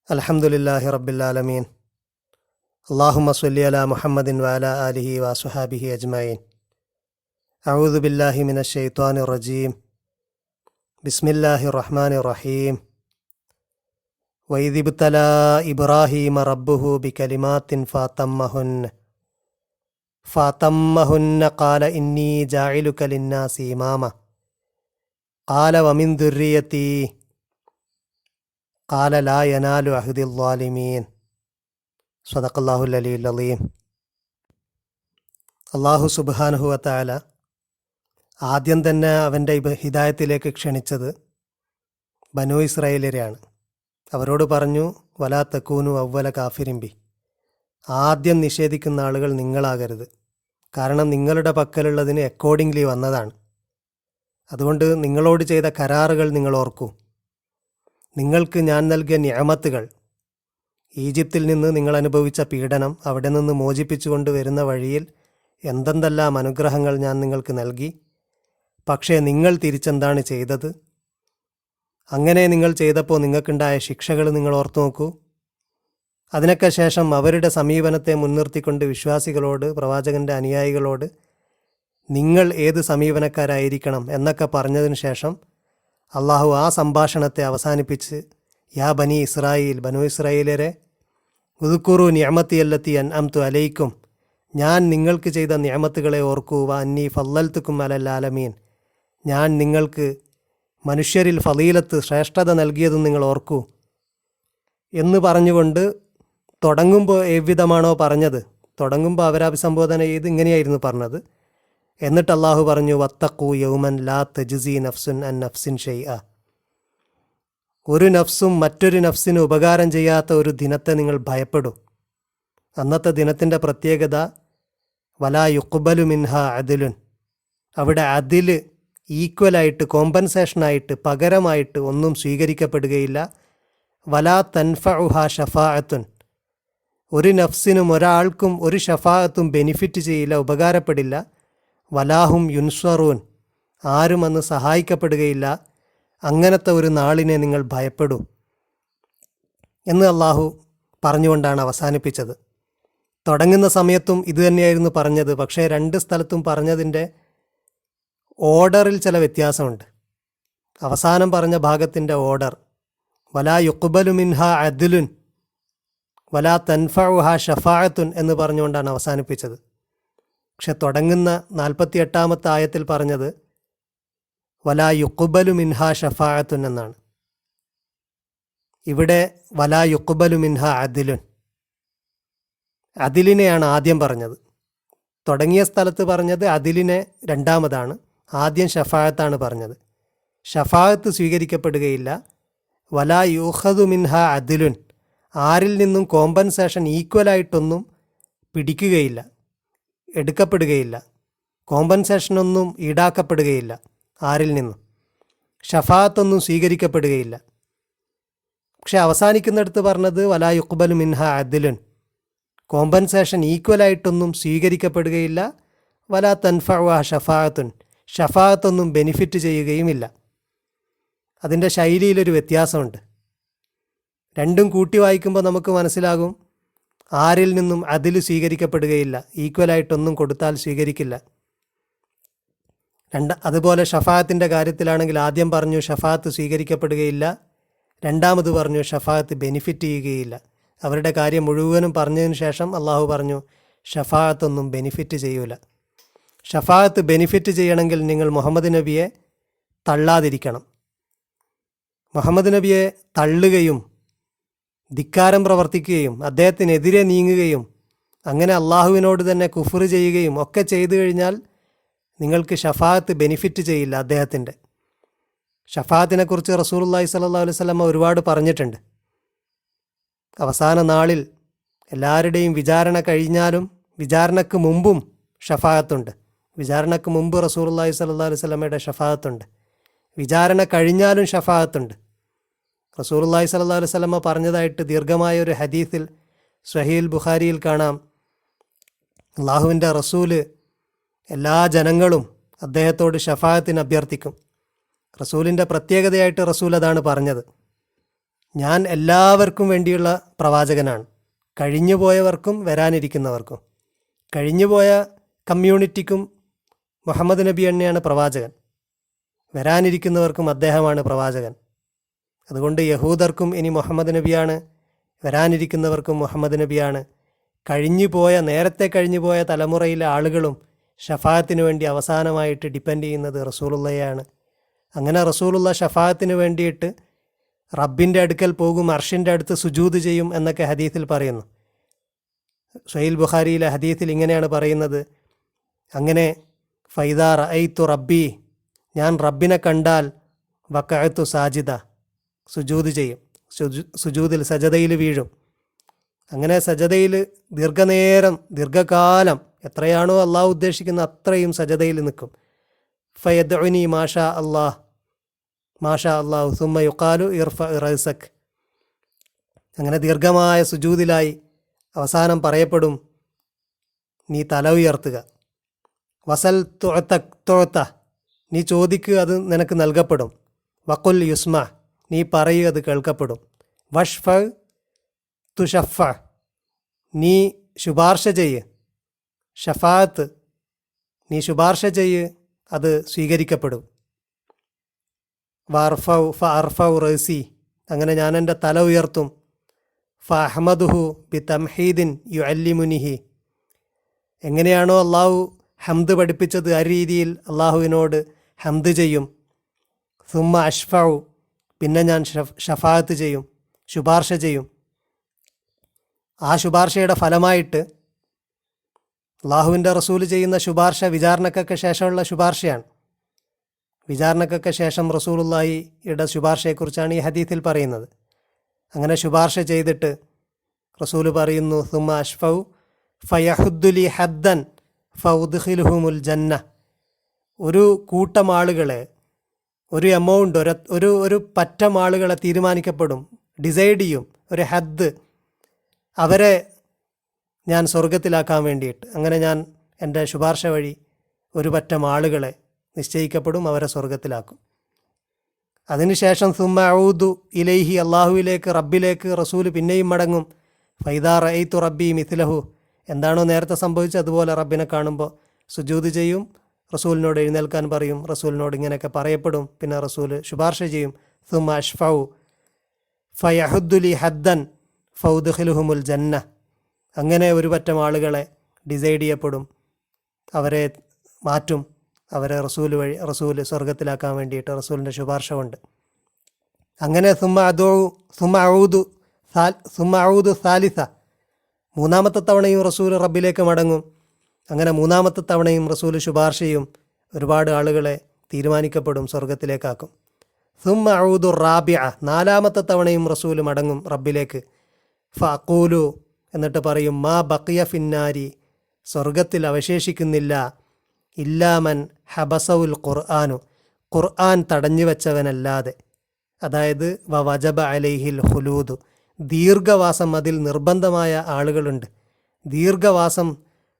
അൽഹംദുലില്ലാഹി റബ്ബിൽ ആലമീൻ. അല്ലാഹുമ്മ സ്വല്ലി അലാ മുഹമ്മദിൻ വഅലാ ആലിഹി വസ്വഹാബിഹി അജ്മഈൻ. അഊദു ബില്ലാഹി മിനശ് ശൈത്വാനിർ റജീം. ബിസ്മില്ലാഹിർ റഹ്മാനിർ റഹീം. വഇദ് ഇബ്തലാ ഇബ്രാഹീമ റബ്ബുഹു ബികലിമാത്തിൻ ഫഅതമ്മഹുന്ന ഖാല ഇന്നി ജാഇലുക ലിന്നാസി ഇമാമ ഖാല വമിൻ ദുർരിയതി ഖാല ലാ യനാലു അഹ്ദിൽ ളാലിമീൻ. സ്വദഖല്ലാഹുൽ അലിയ്യുൽ അളീം. അല്ലാഹു സുബ്ഹാനഹു വ തആല ആദ്യം തന്നെ അവൻ്റെ ഹിദായത്തിലേക്ക് ക്ഷണിച്ചത് ബനൂ ഇസ്രായേലരെയാണ്. അവരോട് പറഞ്ഞു, വലാ തകൂനു അവ്വല കാഫിരിൻ ബി, ആദ്യം നിഷേധിക്കുന്ന ആളുകൾ നിങ്ങളാകരുത്. കാരണം നിങ്ങളുടെ പക്കലുള്ളതിന് അക്കോർഡിംഗ്ലി വന്നതാണ്. അതുകൊണ്ട് നിങ്ങളോട് ചെയ്ത കരാറുകൾ നിങ്ങൾ ഓർക്കൂ. നിങ്ങൾക്ക് ഞാൻ നൽകിയ നിഅമത്തുകൾ, ഈജിപ്തിൽ നിന്ന് നിങ്ങൾ അനുഭവിച്ച പീഡനം, അവിടെ നിന്ന് മോചിപ്പിച്ചുകൊണ്ട് വരുന്ന വഴിയിൽ എന്തെന്തെല്ലാം അനുഗ്രഹങ്ങൾ ഞാൻ നിങ്ങൾക്ക് നൽകി. പക്ഷേ നിങ്ങൾ തിരിച്ചെന്താണ് ചെയ്തത്? അങ്ങനെ നിങ്ങൾ ചെയ്തപ്പോൾ നിങ്ങൾക്കുണ്ടായ ശിക്ഷകൾ നിങ്ങൾ ഓർത്തു നോക്കൂ. അതിനൊക്കെ ശേഷം അവരുടെ സമീപനത്തെ മുൻനിർത്തിക്കൊണ്ട് വിശ്വാസികളോട്, പ്രവാചകൻ്റെ അനുയായികളോട് നിങ്ങൾ ഏത് സമീപനക്കാരായിരിക്കണം എന്നൊക്കെ പറഞ്ഞതിന് ശേഷം അള്ളാഹു ആ സംഭാഷണത്തെ അവസാനിപ്പിച്ച്, യാ ബനി ഇസ്രായേൽ, ബനു ഇസ്രായേലരെ, ഉദ്കുറു നിഅമത്തിയല്ലത്തി അൻഅംതു അലൈക്കും, ഞാൻ നിങ്ങൾക്ക് ചെയ്ത നിഅമത്തുകളെ ഓർക്കൂ. വ അന്നി ഫളൽതുക്കും അലൽ ആലമീൻ, ഞാൻ നിങ്ങൾക്ക് മനുഷ്യരിൽ ഫളീലത്ത്, ശ്രേഷ്ഠത നൽകിയതും നിങ്ങൾ ഓർക്കൂ എന്ന് പറഞ്ഞുകൊണ്ട് തുടങ്ങുമ്പോൾ എவ்விதമാണോ പറഞ്ഞത്, തുടങ്ങുമ്പോൾ അവരഭിസംബോധന ചെയ്ത് ഇങ്ങനെയായിരുന്നു പറഞ്ഞത്. എന്നിട്ട് അള്ളാഹു പറഞ്ഞു, വത്തഖൂ യൗമൻ ലാ തജ്സി നഫ്സുൻ അൻ നഫ്സിൻ ഷൈഅ, ഒരു നഫ്സും മറ്റൊരു നഫ്സിന് ഉപകാരം ചെയ്യാത്ത ഒരു ദിനത്തെ നിങ്ങൾ ഭയപ്പെടൂ. അന്നത്തെ ദിനത്തിൻ്റെ പ്രത്യേകത വലാ യുഖ്ബലു മിൻഹ അദ്ലുൻ, അവിടെ അദില് ഈക്വലായിട്ട്, കോമ്പൻസേഷനായിട്ട്, പകരമായിട്ട് ഒന്നും സ്വീകരിക്കപ്പെടുകയില്ല. വലാ തൻഫഉഹ ഷഫാഅത്തുൻ, ഒരു നഫ്സിനും ഒരാൾക്കും ഒരു ഷഫാഅത്തും ബെനിഫിറ്റ് ചെയ്യില്ല, ഉപകാരപ്പെടില്ല. വലാഹും യുൻസ്വറൂൻ, ആരും അന്ന് സഹായിക്കപ്പെടുകയില്ല. അങ്ങനത്തെ ഒരു നാളിനെ നിങ്ങൾ ഭയപ്പെടൂ എന്ന് അള്ളാഹു പറഞ്ഞുകൊണ്ടാണ് അവസാനിപ്പിച്ചത്. തുടങ്ങുന്ന സമയത്തും ഇത് തന്നെയായിരുന്നു പറഞ്ഞത്. പക്ഷേ രണ്ട് സ്ഥലത്തും പറഞ്ഞതിൻ്റെ ഓർഡറിൽ ചില വ്യത്യാസമുണ്ട്. അവസാനം പറഞ്ഞ ഭാഗത്തിൻ്റെ ഓർഡർ വലാ യുഖ്ബലു മിൻഹ അദ്ലുൻ വലാ തൻഫഉഹ ഷഫാഅത്തുൻ എന്ന് പറഞ്ഞുകൊണ്ടാണ് അവസാനിപ്പിച്ചത്. പക്ഷെ തുടങ്ങുന്ന 48-ാമത്തെ ആയത്തിൽ പറഞ്ഞത് വലാ യുഖ്ബലു മിൻഹ ഷഫാഅത്തുൻ എന്നാണ്. ഇവിടെ വലാ യുഖ്ബലു മിൻഹ അദ്ലുൻ, അദിലിനെയാണ് ആദ്യം പറഞ്ഞത്. തുടങ്ങിയ സ്ഥലത്ത് പറഞ്ഞത് അദിലിനെ രണ്ടാമതാണ്, ആദ്യം ഷഫാഅത്താണ് പറഞ്ഞത്. ഷഫാഅത്ത് സ്വീകരിക്കപ്പെടുകയില്ല. വലാ യുഖദു മിൻഹ അദ്ലുൻ, ആരിൽ നിന്നും കോമ്പൻസേഷൻ ഈക്വലായിട്ടൊന്നും പിടിക്കുകയില്ല, എടുക്കപ്പെടുകയില്ല. കോമ്പൻസേഷനൊന്നും ഈടാക്കപ്പെടുകയില്ല ആരിൽ നിന്നും. ഷഫാഅത്തൊന്നും സ്വീകരിക്കപ്പെടുകയില്ല. പക്ഷെ അവസാനിക്കുന്നിടത്ത് പറഞ്ഞത് വലാ യുഖ്ബലു മിൻഹ അദ്ലുൻ, കോമ്പൻസേഷൻ ഈക്വലായിട്ടൊന്നും സ്വീകരിക്കപ്പെടുകയില്ല. വലാ തൻഫഉഹ ഷഫാഅത്തുൻ, ഷഫാഅത്തൊന്നും ബെനിഫിറ്റ് ചെയ്യുകയുമില്ല. അതിൻ്റെ ശൈലിയിലൊരു വ്യത്യാസമുണ്ട്. രണ്ടും കൂട്ടി വായിക്കുമ്പോൾ നമുക്ക് മനസ്സിലാകും, ആരിൽ നിന്നും അതിൽ സ്വീകരിക്കപ്പെടുകയില്ല, ഈക്വലായിട്ടൊന്നും കൊടുത്താൽ സ്വീകരിക്കില്ല. അതുപോലെ ഷഫാഅത്തിൻ്റെ കാര്യത്തിലാണെങ്കിൽ ആദ്യം പറഞ്ഞു ഷഫാഅത്ത് സ്വീകരിക്കപ്പെടുകയില്ല, രണ്ടാമത് പറഞ്ഞു ഷഫാഅത്ത് ബെനിഫിറ്റ് ചെയ്യുകയില്ല. അവരുടെ കാര്യം മുഴുവനും പറഞ്ഞതിന് ശേഷം അള്ളാഹു പറഞ്ഞു ഷഫാഅത്തൊന്നും ബെനിഫിറ്റ് ചെയ്യൂല. ഷഫാഅത്ത് ബെനിഫിറ്റ് ചെയ്യണമെങ്കിൽ നിങ്ങൾ മുഹമ്മദ് നബിയെ തള്ളാതിരിക്കണം. മുഹമ്മദ് നബിയെ തള്ളുകയും ധിക്കാരം പ്രവർത്തിക്കുകയും അദ്ദേഹത്തിനെതിരെ നീങ്ങുകയും അങ്ങനെ അള്ളാഹുവിനോട് തന്നെ കുഫ്ർ ചെയ്യുകയും ഒക്കെ ചെയ്തു കഴിഞ്ഞാൽ നിങ്ങൾക്ക് ഷഫാഅത്ത് ബെനിഫിറ്റ് ചെയ്യില്ല. അദ്ദേഹത്തിൻ്റെ ഷഫാഅത്തിനെക്കുറിച്ച് റസൂലുള്ളാഹി സ്വല്ലല്ലാഹു അലൈഹി വസല്ലം ഒരുപാട് പറഞ്ഞിട്ടുണ്ട്. അവസാന നാളിൽ എല്ലാവരുടെയും വിചാരണ കഴിഞ്ഞാലും വിചാരണക്ക് മുമ്പും ഷഫാഅത്തുണ്ട്. വിചാരണക്ക് മുമ്പ് റസൂലുള്ളാഹി സ്വല്ലല്ലാഹു അലൈഹി വസല്ലമയുടെ ഷഫാഅത്തുണ്ട്. വിചാരണ കഴിഞ്ഞാലും ഷഫാഅത്തുണ്ട്. റസൂലുള്ളാഹി സ്വല്ലല്ലാഹു അലൈഹി വസല്ലമ പറഞ്ഞതായിട്ട് ദീർഘമായ ഒരു ഹദീസിൽ സ്വഹീഹുൽ ബുഖാരിയിൽ കാണാം, അള്ളാഹുവിൻ്റെ റസൂല് എല്ലാ ജനങ്ങളും അദ്ദേഹത്തോട് ഷഫാഅത്തിന് അഭ്യർത്ഥിക്കും. റസൂലിൻ്റെ പ്രത്യേകതയായിട്ട് റസൂൽ അതാണ് പറഞ്ഞത്. ഞാൻ എല്ലാവർക്കും വേണ്ടിയുള്ള പ്രവാചകനാണ്, കഴിഞ്ഞുപോയവർക്കും വരാനിരിക്കുന്നവർക്കും. കഴിഞ്ഞുപോയ കമ്മ്യൂണിറ്റിക്കും മുഹമ്മദ് നബി തന്നെയാണ് പ്രവാചകൻ, വരാനിരിക്കുന്നവർക്കും അദ്ദേഹമാണ് പ്രവാചകൻ. അതുകൊണ്ട് യഹൂദർക്കും ഇനി മുഹമ്മദ് നബിയാണ്, വരാനിരിക്കുന്നവർക്കും മുഹമ്മദ് നബിയാണ്. നേരത്തെ കഴിഞ്ഞുപോയ തലമുറയിലെ ആളുകളും ഷഫാഅത്തിന് വേണ്ടി അവസാനമായിട്ട് ഡിപ്പെൻഡ് ചെയ്യുന്നത് റസൂലുള്ളയാണ്. അങ്ങനെ റസൂലുള്ള ഷഫാഅത്തിന് വേണ്ടിയിട്ട് റബ്ബിൻ്റെ അടുക്കൽ പോകും, അർഷിൻ്റെ അടുത്ത് സുജൂദ് ചെയ്യും എന്നൊക്കെ ഹദീസിൽ പറയുന്നു. സഹീൽ ബുഖാരിയിലെ ഹദീസിൽ ഇങ്ങനെയാണ് പറയുന്നത്, അങ്ങനെ ഫൈദാ റഅയ്തു റബ്ബി, ഞാൻ റബ്ബിനെ കണ്ടാൽ വഖഅതു സാജിദ, സുജൂദ് ചെയ്യും, സുജൂദിൽ സജദയിൽ വീഴും. അങ്ങനെ സജദയിൽ ദീർഘകാലം എത്രയാണോ അള്ളാഹു ഉദ്ദേശിക്കുന്ന അത്രയും സജദയിൽ നിൽക്കും. ഫയദ്ഉനി മാഷാ അള്ളാഹു സുമ്മ യുഖാലു ഇർഫ റഅസക്, അങ്ങനെ ദീർഘമായ സുജൂദിലായി അവസാനം പറയപ്പെടും, നീ തല ഉയർത്തുക. വസൽ തുഅത്ത, നീ ചോദിക്കുക, അത് നിനക്ക് നൽകപ്പെടും. വഖുൽ യുസ്മ, നീ പറയുക, അത് കേൾക്കപ്പെടും. വഷ്ഫ തുഷഫ, നീ ശുപാർശ ചെയ്യ്. ഷഫാഅത്ത്, നീ ശുപാർശ ചെയ്യ്, അത് സ്വീകരിക്കപ്പെടും. ഫഅർഫഉ റഅസി, അങ്ങനെ ഞാൻ എൻ്റെ തല ഉയർത്തും. ഫഅഹ്മദുഹു ബിതംഹീദിൻ യുഅല്ലിമുനിഹി, എങ്ങനെയാണോ അള്ളാഹു ഹംദ് പഠിപ്പിച്ചത് ആ രീതിയിൽ അള്ളാഹുവിനോട് ഹംദ് ചെയ്യും. സുമ്മ അഷ്ഫഉ, പിന്നെ ഞാൻ ഷഫാഅത്ത് ചെയ്യും, ശുപാർശ ചെയ്യും. ആ ശുപാർശയുടെ ഫലമായിട്ട് അള്ളാഹുവിൻ്റെ റസൂൽ ചെയ്യുന്ന ശുപാർശ വിചാരണക്കൊക്കെ ശേഷമുള്ള ശുപാർശയാണ്. വിചാരണക്കൊക്കെ ശേഷം റസൂലുള്ളാഹിയുടെ ശുപാർശയെക്കുറിച്ചാണ് ഈ ഹദീസിൽ പറയുന്നത്. അങ്ങനെ ശുപാർശ ചെയ്തിട്ട് റസൂല് പറയുന്നു, സുമ്മ അഷ്ഫൗ ഫയഹുദ്ദുലി ഹദ്ദൻ ഫൗദ്ഖിൽഹുമുൽ ജന്ന, ഒരു കൂട്ടം ആളുകളെ, ഒരു എമൗണ്ട്, ഒരു പറ്റം ആളുകളെ തീരുമാനിക്കപ്പെടും, ഡിസൈഡ് ചെയ്യും, ഒരു ഹദ്ദ്, അവരെ ഞാൻ സ്വർഗത്തിലാക്കാൻ വേണ്ടിയിട്ട്. അങ്ങനെ ഞാൻ എൻ്റെ ശുപാർശ വഴി ഒരു പറ്റം ആളുകളെ നിശ്ചയിക്കപ്പെടും, അവരെ സ്വർഗത്തിലാക്കും. അതിനുശേഷം സുമ്മ ഔദു ഇലൈഹി, അള്ളാഹുവിലേക്ക്, റബ്ബിലേക്ക് റസൂല് പിന്നെയും മടങ്ങും. ഫൈദാ റഅയ്തു റബ്ബി മിഥ്ലഹു, എന്താണോ നേരത്തെ സംഭവിച്ചത് അതുപോലെ റബ്ബിനെ കാണുമ്പോൾ സുജൂദ് ചെയ്യും, റസൂലിനോട് എഴുന്നേൽക്കാൻ പറയും, റസൂലിനോട് ഇങ്ങനെയൊക്കെ പറയപ്പെടും. പിന്നെ റസൂല് ശുപാർശ ചെയ്യും. സുമ്മ അഷ്ഫൗ ഫയഹുദ്ദുലി ഹദ്ദൻ ഫൗദ്ഖിൽഹുമുൽ ജന്ന, അങ്ങനെ ഒരു പറ്റം ആളുകളെ ഡിസൈഡ് ചെയ്യപ്പെടും, അവരെ മാറ്റും, അവരെ റസൂല് സ്വർഗത്തിലാക്കാൻ വേണ്ടിയിട്ട് റസൂലിൻ്റെ ശുപാർശ കൊണ്ട്. അങ്ങനെ സുമ്മ ഔദു സാലിസ, മൂന്നാമത്തെ തവണയും റസൂൽ റബ്ബിലേക്ക് മടങ്ങും. അങ്ങനെ മൂന്നാമത്തെ തവണയും റസൂൽ ശുപാർശ ചെയ്യും, ഒരുപാട് ആളുകളെ തീരുമാനിക്കപ്പെടും, സ്വർഗത്തിലേക്കാക്കും. സുമ്മ ഔദു റാബിഅ, നാലാമത്തെ തവണയും റസൂൽ മടങ്ങും റബ്ബിലേക്ക്. ഫഅഖൂലു, എന്നിട്ട് പറയും, മാ ബഖിയ ഫിന്നാരി, സ്വർഗത്തിൽ അവശേഷിക്കുന്നില്ല, ഇല്ലാമൻ ഹബസവുൽ ഖുർആാനു, ഖുർആൻ തടഞ്ഞു വെച്ചവനല്ലാതെ. അതായത് വജബ അലൈഹിൽ ഹുലൂദു, ദീർഘവാസം അതിൽ നിർബന്ധമായ ആളുകളുണ്ട്. ദീർഘവാസം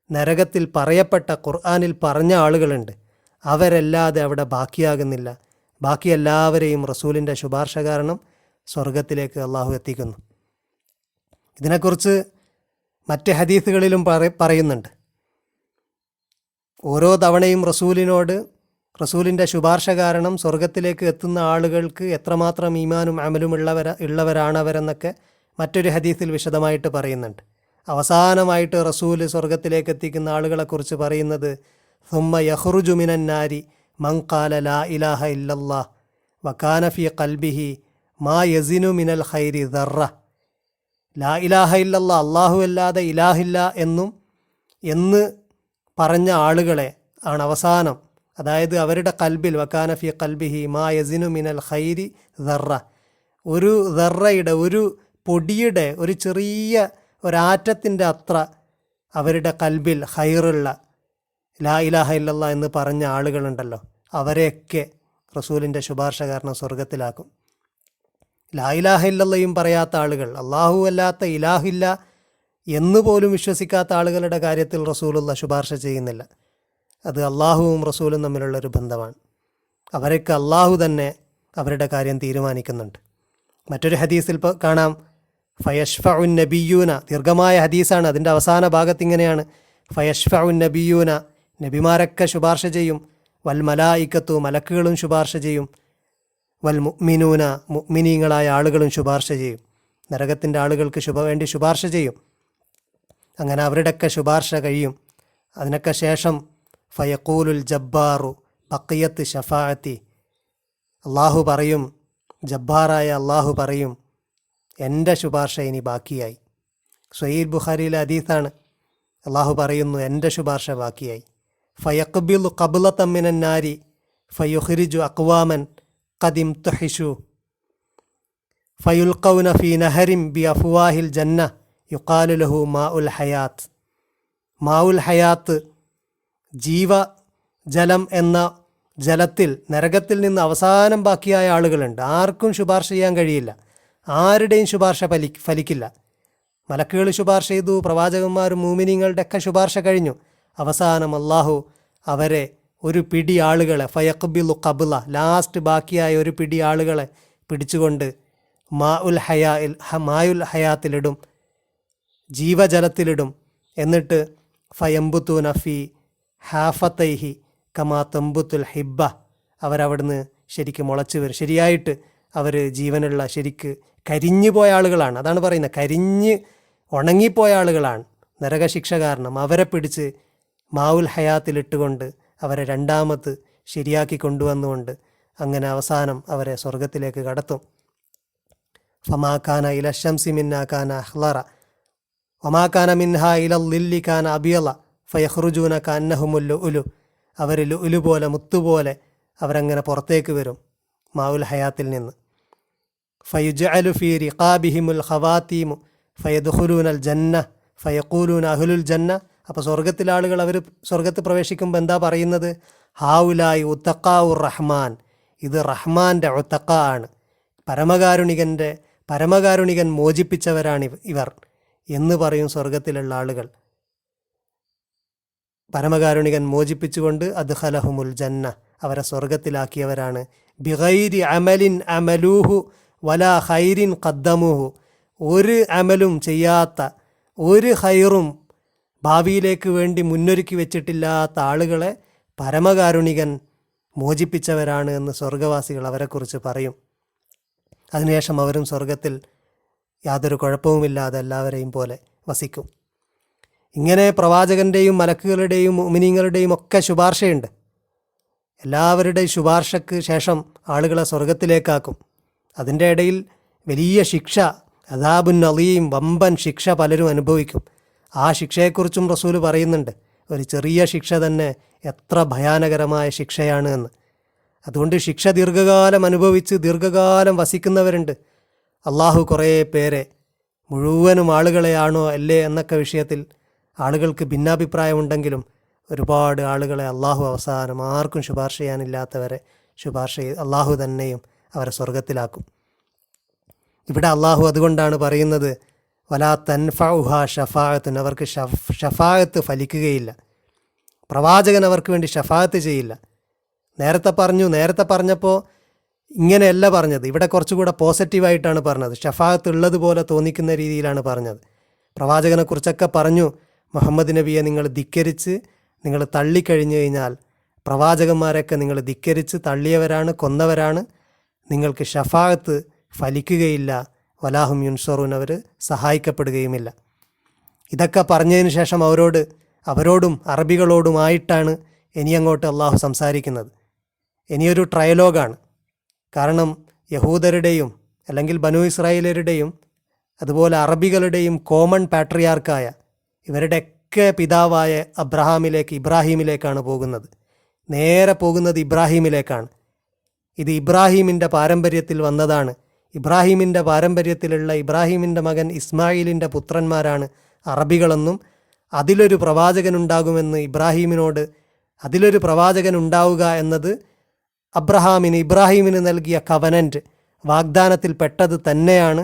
നരകത്തിൽ പറയപ്പെട്ട, ഖുർആനിൽ പറഞ്ഞ ആളുകളുണ്ട്, അവരല്ലാതെ അവിടെ ബാക്കിയാകുന്നില്ല. ബാക്കി എല്ലാവരെയും റസൂലിൻ്റെ ശുപാർശ കാരണം സ്വർഗത്തിലേക്ക് അള്ളാഹു എത്തിക്കുന്നു. ഇതിനെക്കുറിച്ച് മറ്റ് ഹദീസുകളിലും പറയുന്നുണ്ട്. ഓരോ തവണയും റസൂലിൻ്റെ ശുപാർശ കാരണം സ്വർഗത്തിലേക്ക് എത്തുന്ന ആളുകൾക്ക് എത്രമാത്രം ഈമാനും അമലും ഉള്ളവരാണവരെന്നൊക്കെ മറ്റൊരു ഹദീസിൽ വിശദമായിട്ട് പറയുന്നുണ്ട്. അവസാനമായിട്ട് റസൂല് സ്വർഗത്തിലേക്ക് എത്തിക്കുന്ന ആളുകളെക്കുറിച്ച് പറയുന്നത്, സുമ്മ യഖ്റുജു മിനൻ നാരി മൻ ഖാല ലാ ഇലാഹ ഇല്ലല്ലാഹ് വകാന ഫീ ഖൽബിഹി മാ യസിനു മിനൽ ഖൈരി ദർറ, ലാ ഇലാഹ ഇല്ലല്ലാഹ്, അല്ലാഹു അല്ലാതെ ഇലാഹില്ല എന്ന് പറഞ്ഞ ആളുകളെ ആണ് അവസാനം, അതായത് അവരുടെ കൽബിൽ വകാന ഫീ ഖൽബിഹി മാ യസിനു മിനൽ ഖൈരി ദർറ, ഒരു ദർറയുടെ, ഒരു പൊടിയുടെ, ഒരു ചെറിയ ഒരാറ്റത്തിൻ്റെ അത്ര അവരുടെ കൽബിൽ ഖൈറുള്ള ലാ ഇലാഹ ഇല്ലല്ലാഹ് എന്ന് പറഞ്ഞ ആളുകളുണ്ടല്ലോ, അവരെയൊക്കെ റസൂലിൻ്റെ ശുപാർശ കാരണം സ്വർഗത്തിലാക്കും. ലാ ഇലാഹ ഇല്ലല്ലയും പറയാത്ത ആളുകൾ, അള്ളാഹു അല്ലാത്ത ഇലാഹില്ല എന്നുപോലും വിശ്വസിക്കാത്ത ആളുകളുടെ കാര്യത്തിൽ റസൂലുള്ള ശുപാർശ ചെയ്യുന്നില്ല. അത് അള്ളാഹുവും റസൂലും തമ്മിലുള്ളൊരു ബന്ധമാണ്. അവരൊക്കെ അള്ളാഹു തന്നെ അവരുടെ കാര്യം തീരുമാനിക്കുന്നുണ്ട്. മറ്റൊരു ഹദീസിൽ കാണാം ഫയഷ്ഫഉൻ നബിയൂന, ദീർഘമായ ഹദീസാണ്. അതിൻ്റെ അവസാന ഭാഗത്ത് ഇങ്ങനെയാണ്, ഫയഷ്ഫഉൻ നബിയൂന, നബിമാരൊക്കെ ശുപാർശ ചെയ്യും, വൽ മലായിക്കത്തു, മലക്കുകളും ശുപാർശ ചെയ്യും, വൽ മുഅ്മിനൂന, മുഅ്മിനീങ്ങളായ ആളുകളും ശുപാർശ ചെയ്യും. നരകത്തിൻ്റെ ആളുകൾക്ക് വേണ്ടി ശുപാർശ ചെയ്യും. അങ്ങനെ അവരുടെയൊക്കെ ശുപാർശ കഴിയും. അതിനൊക്കെ ശേഷം ഫയഖൂലുൽ ജബ്ബാറു ബഖിയത്ത് ഷഫാഅത്തി, അള്ളാഹു പറയും, ജബ്ബാറായ അള്ളാഹു പറയും, എൻ്റെ ശുപാർശ ഇനി ബാക്കിയായി. സ്വഹീഹ് ബുഖാരിയിലെ ഹദീസാണ്. അള്ളാഹു പറയുന്നു, എൻ്റെ ശുപാർശ ബാക്കിയായി. ഫയഖ്ബിലു ഖബ്ലതൻ മിനൻ നാരി ഫയുഖ്രിജു അഖ്വാമൻ ഖദിം തുഹിഷു ഫയുൽഖൗന ഫീ നഹരിൻ ബി അഫ്വാഹിൽ ജന്ന യുഖാലു ലഹു മാഉൽ ഹയാത്ത്. മാഉൽ ഹയാത്ത്, ജീവജലം എന്ന ജലത്തിൽ നരകത്തിൽ നിന്ന് അവസാനം ബാക്കിയായ ആളുകളുണ്ട്. ആർക്കും ശുപാർശ ചെയ്യാൻ കഴിയില്ല, ആരുടെയും ശുപാർശ ഫലിക്കില്ല. മലക്കുകൾ ശുപാർശ ചെയ്തു, പ്രവാചകന്മാരും മൂമിനീങ്ങളുടെ ഒക്കെ ശുപാർശ കഴിഞ്ഞു. അവസാനം അള്ളാഹു അവരെ ഒരു പിടി ആളുകളെ, ഫയഖ്ബിലു ഖബ്ല, ലാസ്റ്റ് ബാക്കിയായ ഒരു പിടി ആളുകളെ പിടിച്ചുകൊണ്ട് മായുൽ ഹയാത്തിലിടും, ജീവജലത്തിലിടും. എന്നിട്ട് ഫയംബുത്തു നഫി ഹാഫത്തൈഹി കമാ തംബുത്തുൽ ഹിബ്ബ, അവരവിടുന്ന് ശരിക്ക് മുളച്ച് വരും. ശരിയായിട്ട് അവർ ജീവനുള്ള, ശരിക്ക് കരിഞ്ഞു പോയ ആളുകളാണ്. അതാണ് പറയുന്നത്, കരിഞ്ഞ് ഉണങ്ങിപ്പോയ ആളുകളാണ് നരകശിക്ഷ കാരണം. അവരെ പിടിച്ച് മാവുൽ ഹയാത്തിലിട്ടുകൊണ്ട് അവരെ രണ്ടാമത് ശരിയാക്കി കൊണ്ടുവന്നുകൊണ്ട് അങ്ങനെ അവസാനം അവരെ സ്വർഗത്തിലേക്ക് കടത്തും. ഫമാക്കാന ഇലശംസി മിന്നാ കാന അഹ്ലറ വമാക്കാന മിൻഹ ഇലല്ലില്ലി കാന അബിയല ഫയഖ്റുജൂന കഅന്നഹുമുൽ ലുഉലു, അവർ ലുഉലു പോലെ, മുത്തുപോലെ അവരങ്ങനെ പുറത്തേക്ക് വരും മാവുൽ ഹയാത്തിൽ നിന്ന്. ഫയുജ്അലു ഫീ റിഖാബിഹിമുൽ ഖവാതീമു ഫയദ്ഖുലൂനൽ ജന്ന ഫയഖൂലൂന അഹ്ലുൽ ജന്ന. അപ്പോൾ സ്വർഗത്തിലെ ആളുകൾ അവർ സ്വർഗത്ത് പ്രവേശിക്കുമ്പോൾ എന്താ പറയുന്നത്? ഹാഉലായി ഉത്തഖാഉർ റഹ്മാൻ, ഇത് റഹ്മാൻ്റെ ഉത്തഖ ആണ്, പരമകാരുണികൻ മോചിപ്പിച്ചവരാണ് ഇവർ എന്ന് പറയും സ്വർഗത്തിലുള്ള ആളുകൾ. പരമകാരുണികൻ മോചിപ്പിച്ചുകൊണ്ട് അദ്ഖലഹുമുൽ ജന്ന, അവരെ സ്വർഗത്തിലാക്കിയവരാണ്. ബിഗൈരി അമലിൻ അമലൂഹു വലാ ഖൈരിൻ ഖദ്ദമുഹു, ഒരു അമലും ചെയ്യാത്ത, ഒരു ഖൈറും ഭാവിയിലേക്ക് വേണ്ടി മുന്നൊരുക്കി വെച്ചിട്ടില്ലാത്ത ആളുകളെ പരമകാരുണികൻ മോചിപ്പിച്ചവരാണ് എന്ന് സ്വർഗവാസികൾ അവരെക്കുറിച്ച് പറയും. അതിനുശേഷം അവരും സ്വർഗത്തിൽ യാതൊരു കുഴപ്പവുമില്ലാതെ എല്ലാവരെയും പോലെ വസിക്കും. ഇങ്ങനെ പ്രവാചകൻ്റെയും മലക്കുകളുടെയും മുഅ്മിനീങ്ങളുടെയും ഒക്കെ ശുപാർശയുണ്ട്. എല്ലാവരുടെയും ശുപാർശയ്ക്ക് ശേഷം ആളുകളെ സ്വർഗത്തിലേക്കാക്കും. അതിൻ്റെ ഇടയിൽ വലിയ ശിക്ഷ, അദാബുൻ അലീം, വമ്പൻ ശിക്ഷ പലരും അനുഭവിക്കും. ആ ശിക്ഷയെക്കുറിച്ചും റസൂല് പറയുന്നുണ്ട്, ഒരു ചെറിയ ശിക്ഷ തന്നെ എത്ര ഭയാനകരമായ ശിക്ഷയാണ് എന്ന്. അതുകൊണ്ട് ശിക്ഷ ദീർഘകാലം അനുഭവിച്ച് ദീർഘകാലം വസിക്കുന്നവരുണ്ട്. അള്ളാഹു കുറേ പേരെ, മുഴുവനും ആളുകളെയാണോ അല്ലേ എന്നൊക്കെ വിഷയത്തിൽ ആളുകൾക്ക് ഭിന്നാഭിപ്രായമുണ്ടെങ്കിലും ഒരുപാട് ആളുകളെ അള്ളാഹു അവസാനം ആർക്കും ശുപാർശ ചെയ്യാനില്ലാത്തവരെ അള്ളാഹു തന്നെയും അവരെ സ്വർഗത്തിലാക്കും. ഇവിടെ അള്ളാഹു അതുകൊണ്ടാണ് പറയുന്നത്, വലാ തൻഫഉഹ ഷഫാഅത്തുൻ, അവർക്ക് ഷഫാഅത്ത് ഫലിക്കുകയില്ല. പ്രവാചകൻ അവർക്ക് വേണ്ടി ഷഫാഅത്ത് ചെയ്യില്ല. നേരത്തെ പറഞ്ഞപ്പോൾ ഇങ്ങനെയല്ല പറഞ്ഞത്, ഇവിടെ കുറച്ചുകൂടെ പോസിറ്റീവായിട്ടാണ് പറഞ്ഞത്. ഷഫാഅത്ത് ഉള്ളതുപോലെ തോന്നിക്കുന്ന രീതിയിലാണ് പറഞ്ഞത്. പ്രവാചകനെക്കുറിച്ചൊക്കെ പറഞ്ഞു, മുഹമ്മദ് നബിയെ നിങ്ങൾ ധിക്കരിച്ച് നിങ്ങൾ തള്ളിക്കഴിഞ്ഞു കഴിഞ്ഞാൽ, പ്രവാചകന്മാരൊക്കെ നിങ്ങൾ ധിക്കരിച്ച് തള്ളിയവരാണ്, കൊന്നവരാണ്, നിങ്ങൾക്ക് ഷഫാഅത്ത് ഫലിക്കുകയില്ല, വലാഹും യുൻസറൂൻ, അവർ സഹായിക്കപ്പെടുകയുമില്ല. ഇതൊക്കെ പറഞ്ഞതിന് ശേഷം അവരോടും അറബികളോടുമായിട്ടാണ് ഇനിയങ്ങോട്ട് അള്ളാഹു സംസാരിക്കുന്നത്. ഇനിയൊരു ട്രയലോഗാണ്. കാരണം യഹൂദരുടെയും അല്ലെങ്കിൽ ബനു ഇസ്രായേലരുടെയും അതുപോലെ അറബികളുടെയും കോമൺ പാട്രിയാർക്കായ ഇവരുടെയൊക്കെ പിതാവായ ഇബ്രാഹീമിലേക്കാണ് പോകുന്നത്. നേരെ പോകുന്നത് ഇബ്രാഹീമിലേക്കാണ്. ഇത് ഇബ്രാഹീമിൻ്റെ പാരമ്പര്യത്തിൽ വന്നതാണ്. ഇബ്രാഹീമിൻ്റെ പാരമ്പര്യത്തിലുള്ള ഇബ്രാഹീമിൻ്റെ മകൻ ഇസ്മായിലിൻ്റെ പുത്രന്മാരാണ് അറബികളെന്നും അതിലൊരു പ്രവാചകനുണ്ടാകുമെന്ന് ഇബ്രാഹീമിനോട്, അതിലൊരു പ്രവാചകൻ ഉണ്ടാവുക എന്നത് ഇബ്രാഹീമിന് നൽകിയ കവനൻ്റ് വാഗ്ദാനത്തിൽ പെട്ടത് തന്നെയാണ്.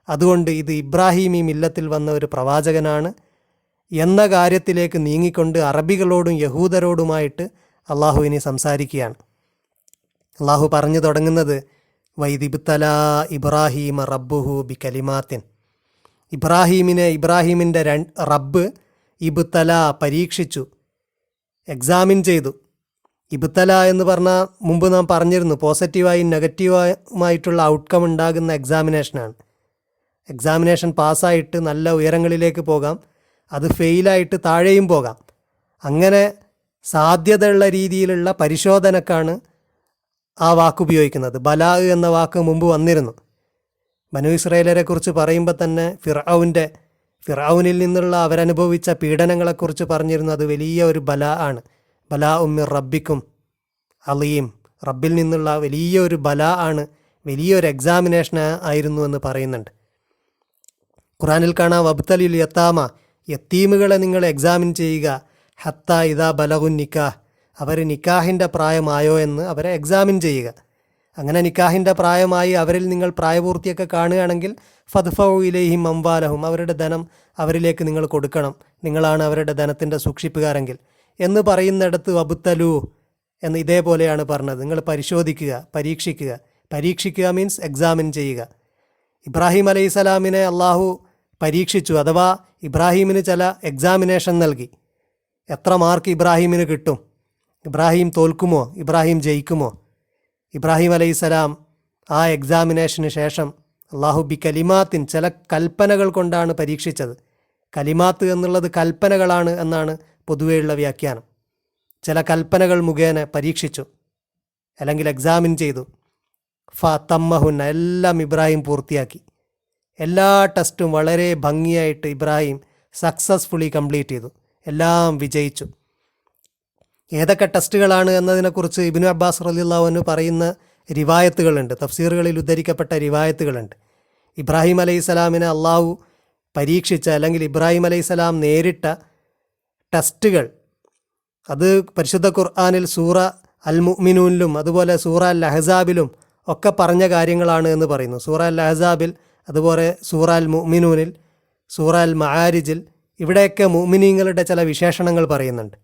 അതുകൊണ്ട് ഇത് ഇബ്രാഹീമി മില്ലത്തിൽ വന്ന ഒരു പ്രവാചകനാണ് എന്ന കാര്യത്തിലേക്ക് നീങ്ങിക്കൊണ്ട് അറബികളോടും യഹൂദരോടുമായിട്ട് അള്ളാഹു ഇനി സംസാരിക്കുകയാണ്. അള്ളാഹു പറഞ്ഞു തുടങ്ങുന്നത്, വൈദിബ്തല ഇബ്രാഹീമ റബ്ബുഹു ബി കലിമാത്തിൻ. ഇബ്രാഹീമിൻ്റെ റബ്ബ് ഇബ്തല പരീക്ഷിച്ചു, എക്സാമിൻ ചെയ്തു. ഇബ്തല എന്ന് പറഞ്ഞാൽ മുമ്പ് നാം പറഞ്ഞിരുന്നു, പോസിറ്റീവായും നെഗറ്റീവുമായിട്ടുള്ള ഔട്ട്കം ഉണ്ടാകുന്ന എക്സാമിനേഷനാണ്. എക്സാമിനേഷൻ പാസ്സായിട്ട് നല്ല ഉയരങ്ങളിലേക്ക് പോകാം, അത് ഫെയിലായിട്ട് താഴെയും പോകാം. അങ്ങനെ സാധ്യതയുള്ള രീതിയിലുള്ള പരിശോധനക്കാണ് ആ വാക്ക് ഉപയോഗിക്കുന്നത്. ബലാ എന്ന വാക്ക് മുമ്പ് വന്നിരുന്നു. ബനു ഇസ്രായേലരെ കുറിച്ച് പറയുമ്പോൾ തന്നെ ഫിർഔനിൽ നിന്നുള്ള അവരനുഭവിച്ച പീഡനങ്ങളെക്കുറിച്ച് പറഞ്ഞിരുന്നു. അത് വലിയ ഒരു ബലാ ആണ്. ബലാ ഉമ്മിർ റബ്ബിക്കും അലീം, റബ്ബിൽ നിന്നുള്ള വലിയൊരു ബലാ ആണ്, വലിയൊരു എക്സാമിനേഷൻ ആയിരുന്നു എന്ന് പറയുന്നുണ്ട്. ഖുറാനിൽ കാണാം, വബ്തലിൽ യത്താമ, യത്തീമുകളെ നിങ്ങൾ എക്സാമിൻ ചെയ്യുക, ഹത്ത ഇദാ ബലഗുൻ നിക്കാഹ്, അവർ നിക്കാഹിൻ്റെ പ്രായമായോ എന്ന് അവരെ എക്സാമിൻ ചെയ്യുക. അങ്ങനെ നിക്കാഹിൻ്റെ പ്രായമായി അവരിൽ നിങ്ങൾ പ്രായപൂർത്തിയൊക്കെ കാണുകയാണെങ്കിൽ ഫദ്ഫൗ ഇലൈഹിം അംവാലഹും, അവരുടെ ധനം അവരിലേക്ക് നിങ്ങൾ കൊടുക്കണം, നിങ്ങളാണ് അവരുടെ ധനത്തിൻ്റെ സൂക്ഷിപ്പുകാരെങ്കിൽ എന്ന് പറയുന്നിടത്ത് വബ്തലു എന്ന് ഇതേപോലെയാണ് പറഞ്ഞത്. നിങ്ങൾ പരിശോധിക്കുക, പരീക്ഷിക്കുക മീൻസ് എക്സാമിൻ ചെയ്യുക. ഇബ്രാഹിം അലൈഹിസ്സലാമിനെ അള്ളാഹു പരീക്ഷിച്ചു, അഥവാ ഇബ്രാഹീമിന് ചില എക്സാമിനേഷൻ നൽകി. എത്ര മാർക്ക് ഇബ്രാഹീമിന് കിട്ടും, ഇബ്രാഹിം തോൽക്കുമോ, ഇബ്രാഹിം ജയിക്കുമോ? ഇബ്രാഹിം അലൈഹിസ്സലാം ആ എക്സാമിനേഷന് ശേഷം അള്ളാഹു ബി കലിമാത്തിൻ, ചില കൽപ്പനകൾ കൊണ്ടാണ് പരീക്ഷിച്ചത്. കലിമാത്ത് എന്നുള്ളത് കൽപ്പനകളാണ് എന്നാണ് പൊതുവെയുള്ള വ്യാഖ്യാനം. ചില കൽപ്പനകൾ മുഖേന പരീക്ഷിച്ചു, അല്ലെങ്കിൽ എക്സാമിൻ ചെയ്തു. തമ്മഹുന്ന, എല്ലാം ഇബ്രാഹിം പൂർത്തിയാക്കി. എല്ലാ ടെസ്റ്റും വളരെ ഭംഗിയായിട്ട് ഇബ്രാഹിം സക്സസ്ഫുള്ളി കംപ്ലീറ്റ് ചെയ്തു, എല്ലാം വിജയിച്ചു. ഏതൊക്കെ ടെസ്റ്റുകളാണ് എന്നതിനെക്കുറിച്ച് ഇബ്നു അബ്ബാസ് റളിയല്ലാഹു അൻഹു പറയുന്ന റിവായത്തുകളുണ്ട്, തഫ്സീറുകളിൽ ഉദ്ധരിക്കപ്പെട്ട റിവായത്തുകളുണ്ട്. ഇബ്രാഹിം അലൈഹിസ്സലാമിനെ അള്ളാഹു പരീക്ഷിച്ച, അല്ലെങ്കിൽ ഇബ്രാഹിം അലൈഹിസ്സലാം നേരിട്ട ടെസ്റ്റുകൾ, അത് പരിശുദ്ധ ഖുർആനിൽ സൂറ അൽ മുഅ്മിനൂനിലും അതുപോലെ സൂറ അൽ അഹ്സാബിലും ഒക്കെ പറഞ്ഞ കാര്യങ്ങളാണ് എന്ന് പറയുന്നു. സൂറ അൽ അഹ്സാബിൽ, അതുപോലെ സൂറ അൽ മുഅ്മിനൂനിൽ, സൂറ അൽ മആരിജിൽ, ഇവിടെയൊക്കെ മുഅ്മിനീങ്ങളുടെ ചില വിശേഷണങ്ങൾ പറയുന്നുണ്ട്.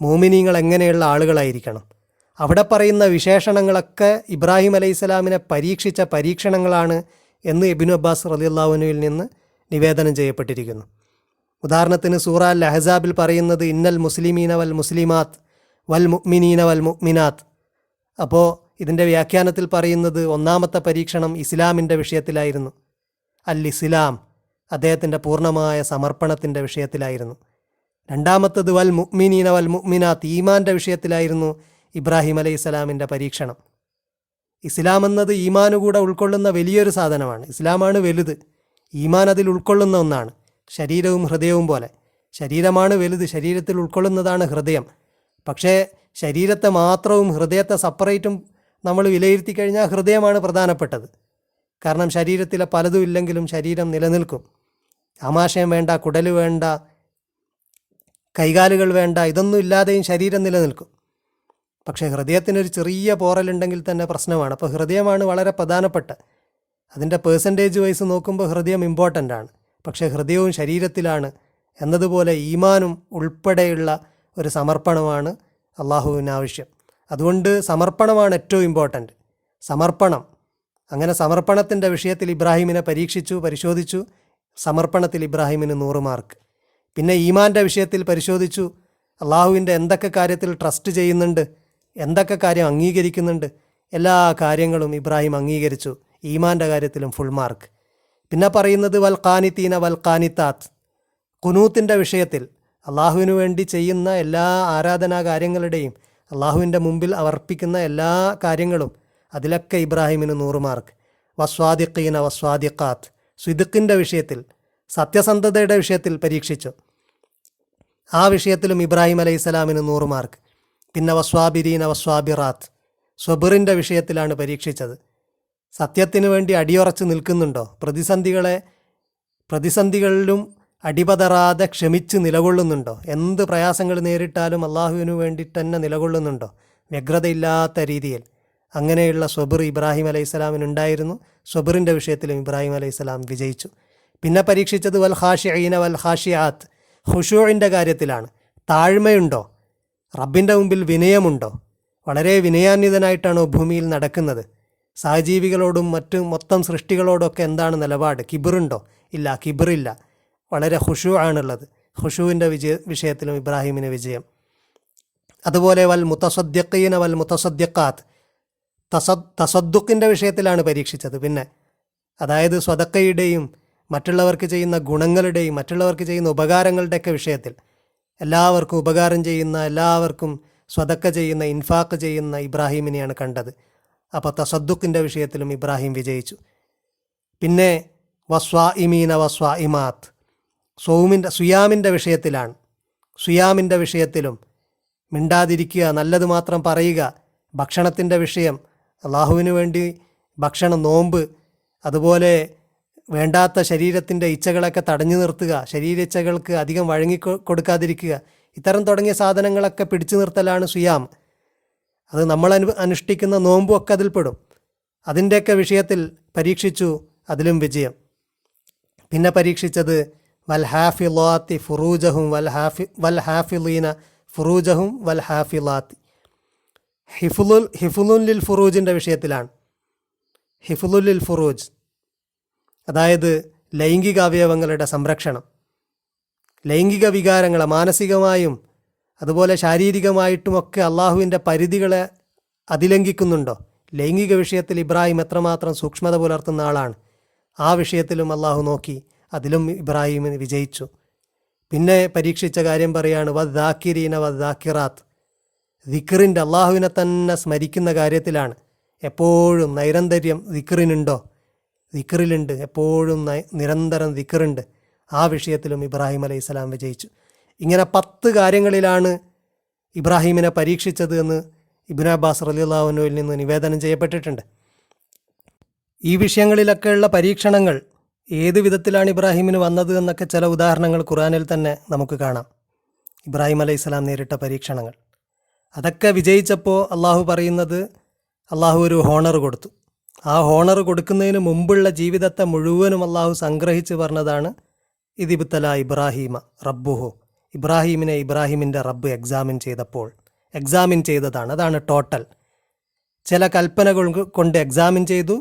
മുഅ്മിനീങ്ങൾ എങ്ങനെയുള്ള ആളുകളായിരിക്കണം, അവിടെ പറയുന്ന വിശേഷണങ്ങളൊക്കെ ഇബ്രാഹിം അലൈഹിസ്സലാമിനെ പരീക്ഷിച്ച പരീക്ഷണങ്ങളാണ് എന്ന് ഇബ്നു അബ്ബാസ് റളിയല്ലാഹു അൻഹുവിൽ നിന്ന് നിവേദനം ചെയ്യപ്പെട്ടിരിക്കുന്നു. ഉദാഹരണത്തിന് സൂറ അൽ അഹ്സാബിൽ പറയുന്നത് ഇന്നൽ മുസ്ലിമീന വൽ മുസ്ലിമാത്ത് വൽ മുഅ്മിനീന വൽ മുഅ്മിനാത്ത്. അപ്പോൾ ഇതിൻ്റെ വ്യാഖ്യാനത്തിൽ പറയുന്നത് ഒന്നാമത്തെ പരീക്ഷണം ഇസ്ലാമിൻ്റെ വിഷയത്തിലായിരുന്നു, അൽ ഇസ്ലാം, അദ്ദേഹത്തിൻ്റെ പൂർണ്ണമായ സമർപ്പണത്തിൻ്റെ വിഷയത്തിലായിരുന്നു. രണ്ടാമത്തത് വൽ മുഅ്മിനീന വൽ മുഅ്മിനാത്ത്, ഈമാൻ്റെ വിഷയത്തിലായിരുന്നു ഇബ്രാഹിം അലൈഹിസ്സലാമിൻ്റെ പരീക്ഷണം. ഇസ്ലാം എന്നത് ഈമാന് കൂടെ ഉൾക്കൊള്ളുന്ന വലിയൊരു സാധനമാണ്. ഇസ്ലാമാണ് വലുത്, ഈമാൻ അതിൽ ഉൾക്കൊള്ളുന്ന ഒന്നാണ്. ശരീരവും ഹൃദയവും പോലെ, ശരീരമാണ് വലുത്, ശരീരത്തിൽ ഉൾക്കൊള്ളുന്നതാണ് ഹൃദയം. പക്ഷേ ശരീരത്തെ മാത്രവും ഹൃദയത്തെ സെപ്പറേറ്റും നമ്മൾ വിലയിരുത്തി കഴിഞ്ഞാൽ ഹൃദയമാണ് പ്രധാനപ്പെട്ടത്. കാരണം ശരീരത്തിലെ പലതും ഇല്ലെങ്കിലും ശരീരം നിലനിൽക്കും. ആമാശയം വേണ്ട, കുടൽ വേണ്ട, കൈകാലുകൾ വേണ്ട, ഇതൊന്നും ഇല്ലാതെയും ശരീരം നിലനിൽക്കും. പക്ഷേ ഹൃദയത്തിനൊരു ചെറിയ പോറലുണ്ടെങ്കിൽ തന്നെ പ്രശ്നമാണ്. അപ്പോൾ ഹൃദയമാണ് വളരെ പ്രധാനപ്പെട്ട, അതിൻ്റെ പേഴ്സൻറ്റേജ് വൈസ് നോക്കുമ്പോൾ ഹൃദയം ഇമ്പോർട്ടൻ്റ് ആണ്. പക്ഷേ ഹൃദയവും ശരീരത്തിലാണ് എന്നതുപോലെ ഈമാനും ഉൾപ്പെടെയുള്ള ഒരു സമർപ്പണമാണ് അള്ളാഹുവിന് ആവശ്യം. അതുകൊണ്ട് സമർപ്പണമാണ് ഏറ്റവും ഇമ്പോർട്ടൻ്റ്. സമർപ്പണം, അങ്ങനെ സമർപ്പണത്തിൻ്റെ വിഷയത്തിൽ ഇബ്രാഹിമിനെ പരീക്ഷിച്ചു, പരിശോധിച്ചു. സമർപ്പണത്തിൽ ഇബ്രാഹിമിന് 100 മാർക്ക്. പിന്നെ ഈമാൻ്റെ വിഷയത്തിൽ പരിശോധിച്ചു, അള്ളാഹുവിൻ്റെ എന്തൊക്കെ കാര്യത്തിൽ ട്രസ്റ്റ് ചെയ്യുന്നുണ്ട്, എന്തൊക്കെ കാര്യം അംഗീകരിക്കുന്നുണ്ട്, എല്ലാ കാര്യങ്ങളും ഇബ്രാഹിം അംഗീകരിച്ചു. ഈമാൻ്റെ കാര്യത്തിലും ഫുൾ മാർക്ക്. പിന്നെ പറയുന്നത് വൽ ഖാനിത്തീന വൽ ഖാനിത്താത്ത്, ഖുനൂത്തിൻ്റെ വിഷയത്തിൽ അള്ളാഹുവിനു വേണ്ടി ചെയ്യുന്ന എല്ലാ ആരാധനാ കാര്യങ്ങളുടെയും അള്ളാഹുവിൻ്റെ മുമ്പിൽ അർപ്പിക്കുന്ന എല്ലാ കാര്യങ്ങളും, അതിലൊക്കെ ഇബ്രാഹിമിന് 100 മാർക്ക്. വസ്വാദിഖീന വസ്വാദിഖാത്ത്, സ്വിദ്ഖിൻ്റെ വിഷയത്തിൽ, സത്യസന്ധതയുടെ വിഷയത്തിൽ പരീക്ഷിച്ചു. ആ വിഷയത്തിലും ഇബ്രാഹിം അലൈഹിസ്സലാമിന് 100 മാർക്ക്. പിന്നെ വസ്വാബിരീന വസ്വാബിറാത്ത്, സ്വബറിൻ്റെ വിഷയത്തിലാണ് പരീക്ഷിച്ചത്. സത്യത്തിന് വേണ്ടി അടിയുറച്ച് നിൽക്കുന്നുണ്ടോ, പ്രതിസന്ധികളിലും അടിപതറാതെ ക്ഷമിച്ച് നിലകൊള്ളുന്നുണ്ടോ, എന്ത് പ്രയാസങ്ങൾ നേരിട്ടാലും അള്ളാഹുവിനു വേണ്ടിയിട്ട് തന്നെ നിലകൊള്ളുന്നുണ്ടോ, വ്യഗ്രതയില്ലാത്ത രീതിയിൽ. അങ്ങനെയുള്ള സ്വബർ ഇബ്രാഹിം അലൈഹിസ്സലാമിനുണ്ടായിരുന്നു. സ്വബറിൻ്റെ വിഷയത്തിലും ഇബ്രാഹിം അലൈഹിസ്സലാം വിജയിച്ചു. പിന്നെ പരീക്ഷിച്ചത് വൽ ഖാഷിഈന വൽ ഖാഷിആത്ത്, ഖുശൂഇൻ്റെ കാര്യത്തിലാണ്. താഴ്മയുണ്ടോ, റബ്ബിൻ്റെ മുമ്പിൽ വിനയമുണ്ടോ, വളരെ വിനയാന്വിതനായിട്ടാണോ ഭൂമിയിൽ നടക്കുന്നത്, സഹജീവികളോടും മറ്റ് മൊത്തം സൃഷ്ടികളോടൊക്കെ എന്താണ് നിലപാട്? കിബിറുണ്ടോ? ഇല്ല, കിബിറില്ല. വളരെ ഖുശൂ ആണുള്ളത്. ഖുശൂവിൻ്റെ വിഷയത്തിലും ഇബ്രാഹിമിന് വിജയം. അതുപോലെ വൽ മുത്തസദ്ദിഖീന വൽ മുത്തസദ്ദിഖാത്ത്, തസദ്ദുഖിൻ്റെ വിഷയത്തിലാണ് പരീക്ഷിച്ചത്. പിന്നെ അതായത് സ്വതക്കയുടെയും മറ്റുള്ളവർക്ക് ചെയ്യുന്ന ഗുണങ്ങളുടെയും മറ്റുള്ളവർക്ക് ചെയ്യുന്ന ഉപകാരങ്ങളുടെയൊക്കെ വിഷയത്തിൽ എല്ലാവർക്കും ഉപകാരം ചെയ്യുന്ന, എല്ലാവർക്കും സ്വതക്ക ചെയ്യുന്ന, ഇൻഫാക്ക് ചെയ്യുന്ന ഇബ്രാഹിമിനെയാണ് കണ്ടത്. അപ്പോൾ തസദ്ദുഖിൻ്റെ വിഷയത്തിലും ഇബ്രാഹിം വിജയിച്ചു. പിന്നെ വസ്വാഇമീന വസ്വാഇമാത്ത്, സുയാമിൻ്റെ വിഷയത്തിലാണ്. സുയാമിൻ്റെ വിഷയത്തിലും മിണ്ടാതിരിക്കുക, നല്ലത് മാത്രം പറയുക. ഭക്ഷണത്തിൻ്റെ വിഷയം, അള്ളാഹുവിന് വേണ്ടി ഭക്ഷണം, നോമ്പ്, അതുപോലെ വേണ്ടാത്ത ശരീരത്തിൻ്റെ ഇച്ഛകളൊക്കെ തടഞ്ഞു നിർത്തുക, ശരീരയിച്ഛകൾക്ക് അധികം കൊടുക്കാതിരിക്കുക. ഇത്തരം തുടങ്ങിയ സാധനങ്ങളൊക്കെ പിടിച്ചു നിർത്തലാണ് സുയാം. അത് നമ്മൾ അനുഷ്ഠിക്കുന്ന നോമ്പും ഒക്കെ അതിൽപ്പെടും. അതിൻ്റെയൊക്കെ വിഷയത്തിൽ പരീക്ഷിച്ചു, അതിലും വിജയം. പിന്നെ പരീക്ഷിച്ചത് വൽഹാഫിളാത്തി ഫുറൂജഹും വൽഹാഫിളീന ഫുറൂജഹും വൽഹാഫിളാത്തി, ഹിഫുലുൻ ലിൽ ഫുറൂജിൻ്റെ വിഷയത്തിലാണ്. ഹിഫുലുൻ ലിൽ ഫുറൂജ് അതായത് ലൈംഗിക അവയവങ്ങളുടെ സംരക്ഷണം. ലൈംഗിക വികാരങ്ങളെ മാനസികമായും അതുപോലെ ശാരീരികമായിട്ടുമൊക്കെ അള്ളാഹുവിൻ്റെ പരിധികളെ അതിലംഘിക്കുന്നുണ്ടോ? ലൈംഗിക വിഷയത്തിൽ ഇബ്രാഹിം എത്രമാത്രം സൂക്ഷ്മത പുലർത്തുന്ന ആളാണ്. ആ വിഷയത്തിലും അള്ളാഹു നോക്കി, അതിലും ഇബ്രാഹിമിന് വിജയിച്ചു. പിന്നെ പരീക്ഷിച്ച കാര്യം പറയാണ് വദ്ദാക്കിരീന വദ്ദാക്കിറാത്ത്, ദിക്റിൻ്റെ, അള്ളാഹുവിനെ തന്നെ സ്മരിക്കുന്ന കാര്യത്തിലാണ്. എപ്പോഴും നൈരന്തര്യം ദിക്റിനുണ്ടോ? ദിക്റിലുണ്ട്, എപ്പോഴും നിരന്തരം ദിക്റുണ്ട്. ആ വിഷയത്തിലും ഇബ്രാഹിം അലൈഹിസ്സലാം വിജയിച്ചു. ഇങ്ങനെ 10 കാര്യങ്ങളിലാണ് ഇബ്രാഹിമിനെ പരീക്ഷിച്ചത് എന്ന് ഇബ്നു അബ്ബാസ് റളിയല്ലാഹു അൻഹുവിൽ നിന്ന് നിവേദനം ചെയ്യപ്പെട്ടിട്ടുണ്ട്. ഈ വിഷയങ്ങളിലൊക്കെയുള്ള പരീക്ഷണങ്ങൾ ഏത് വിധത്തിലാണ് ഇബ്രാഹിമിന് വന്നത് എന്നൊക്കെ ചില ഉദാഹരണങ്ങൾ ഖുർആനിൽ തന്നെ നമുക്ക് കാണാം. ഇബ്രാഹിം അലൈഹിസ്സലാം നേരിട്ട പരീക്ഷണങ്ങൾ അതൊക്കെ വിജയിച്ചപ്പോൾ അള്ളാഹു പറയുന്നത്, അള്ളാഹു ഒരു ഹോണർ കൊടുത്തു. ആ ഹോണർ കൊടുക്കുന്നതിന് മുമ്പുള്ള ജീവിതത്തെ മുഴുവനും അള്ളാഹു സംഗ്രഹിച്ച് പറഞ്ഞതാണ് ഇതിബ്തല ഇബ്രാഹിമ റബ്ബുഹു, ഇബ്രാഹിമിൻ്റെ റബ്ബ് എക്സാമിൻ ചെയ്തതാണ്. അതാണ് ടോട്ടൽ. ചില കൽപ്പനകൾ കൊണ്ട് എക്സാമിൻ ചെയ്തു.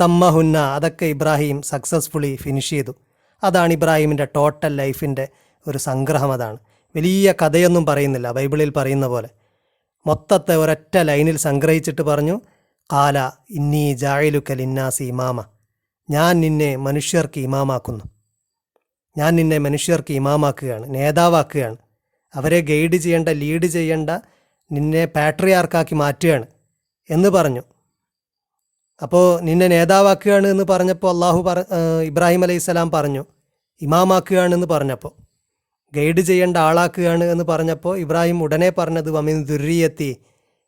തമ്മഹുന്ന, അതൊക്കെ ഇബ്രാഹിം സക്സസ്ഫുള്ളി ഫിനിഷ് ചെയ്തു. അതാണ് ഇബ്രാഹിമിൻ്റെ ടോട്ടൽ ലൈഫിൻ്റെ ഒരു സംഗ്രഹം. അതാണ്. വലിയ കഥയൊന്നും പറയുന്നില്ല, ബൈബിളിൽ പറയുന്ന പോലെ മൊത്തത്തെ ഒരൊറ്റ ലൈനിൽ സംഗ്രഹിച്ചിട്ട് പറഞ്ഞു, ഖാല ഇന്നി ജാഇലുക ലിന്നാസി ഇമാമ, ഞാൻ നിന്നെ മനുഷ്യർക്ക് ഇമാമാക്കുന്നു. ഞാൻ നിന്നെ മനുഷ്യർക്ക് ഇമാമാക്കുകയാണ്, നേതാവാക്കുകയാണ്. അവരെ ഗൈഡ് ചെയ്യേണ്ട, ലീഡ് ചെയ്യേണ്ട, നിന്നെ പാട്രിയാർക്കാക്കി മാറ്റുകയാണ് എന്ന് പറഞ്ഞു. അപ്പോൾ നിന്നെ നേതാവാക്കുകയാണ് എന്ന് പറഞ്ഞപ്പോൾ ഇബ്രാഹിം അലൈഹിസ്സലാം പറഞ്ഞു ഇമാമാക്കുകയാണെന്ന് പറഞ്ഞപ്പോൾ, ഗൈഡ് ചെയ്യേണ്ട ആളാക്കുകയാണ് എന്ന് പറഞ്ഞപ്പോൾ ഇബ്രാഹിം ഉടനെ പറഞ്ഞത് വമിൻ ദുർരിയത്തി,